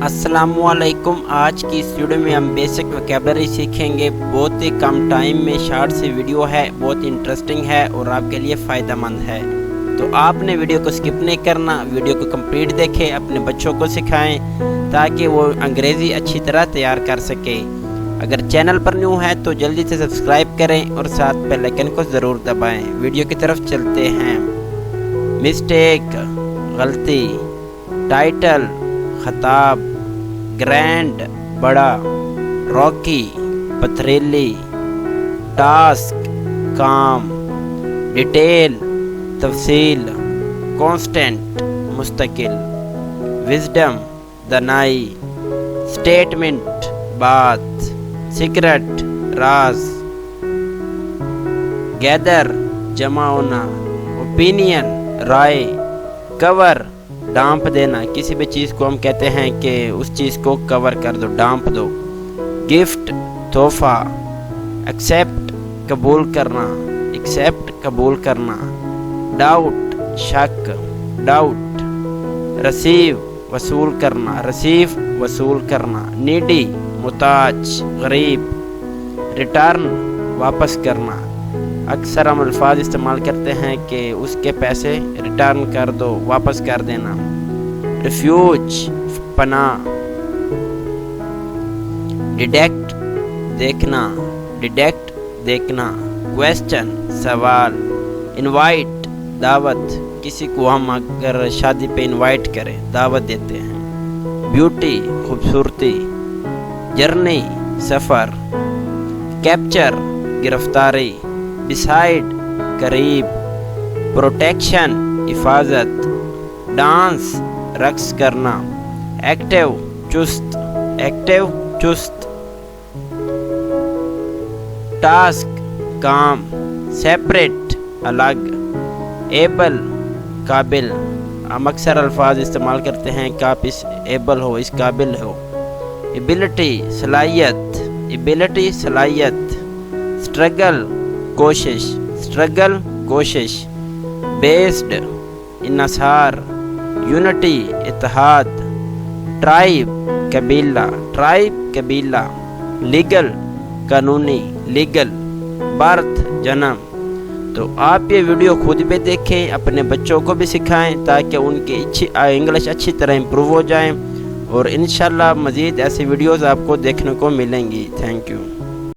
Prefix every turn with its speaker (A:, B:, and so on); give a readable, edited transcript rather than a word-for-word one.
A: अस्सलामुअलैकुम। आज की इस वीडियो में हम बेसिक वोकैबुलरी सीखेंगे। बहुत ही कम टाइम में शॉर्ट सी वीडियो है, बहुत इंटरेस्टिंग है और आपके लिए फ़ायदा मंद है। तो आपने वीडियो को स्किप नहीं करना, वीडियो को कंप्लीट देखें, अपने बच्चों को सिखाएं ताकि वो अंग्रेज़ी अच्छी तरह तैयार कर सके। अगर चैनल पर न्यू है तो जल्दी से सब्सक्राइब करें और साथ बेल आइकन को ज़रूर दबाएं। वीडियो की तरफ चलते हैं। मिस्टेक गलती, टाइटल खताब, ग्रैंड बड़ा, रॉकी पथरीली, टास्क काम, डिटेल तफसील, कांस्टेंट मुस्तकिल, विजडम दानाई, स्टेटमेंट बात, सीक्रेट राज, गैदर जमा होना, ओपिनियन राय, कवर डांप देना। किसी भी चीज़ को हम कहते हैं कि उस चीज़ को कवर कर दो, डांप दो। गिफ्ट तोहफा, एक्सेप्ट कबूल करना, एक्सेप्ट कबूल करना। डाउट शक, डाउट। रिसीव वसूल करना, रिसीव वसूल करना। नीडी मुताज गरीब। रिटर्न वापस करना। अक्सर हम अल्फाज इस्तेमाल करते हैं कि उसके पैसे रिटर्न कर दो, वापस कर देना। रिफ्यूज पनाह। डिटेक्ट देखना, डिटेक्ट देखना। क्वेश्चन सवाल। इनवाइट दावत, किसी को हम अगर शादी पे इनवाइट करें, दावत देते हैं। ब्यूटी खूबसूरती। जर्नी सफ़र। कैप्चर गिरफ्तारी। बिसाइड करीब। प्रोटेक्शन हिफाजत। डांस रक्स करना। एक्टिव चुस्त, एक्टिव चुस्त। टास्क काम, सेपरेट अलग। एबल काबिल, हम अक्सर अल्फाज इस्तेमाल करते हैं कि आप इस एबल हो, इस काबिल हो। एबिलिटी सलाहियत, एबिलिटी सलाहियत। स्ट्रगल कोशिश, स्ट्रगल कोशिश। बेस्ड इन्हसार। यूनिटी इत्तेहाद। ट्राइब कबीला, ट्राइब कबीला। लीगल कानूनी, लीगल। बर्थ जन्म। तो आप ये वीडियो खुद भी देखें, अपने बच्चों को भी सिखाएं ताकि उनकी इंग्लिश अच्छी तरह इम्प्रूव हो जाए और इंशाल्लाह मज़ीद ऐसी वीडियोज़ आपको देखने को मिलेंगी। Thank you.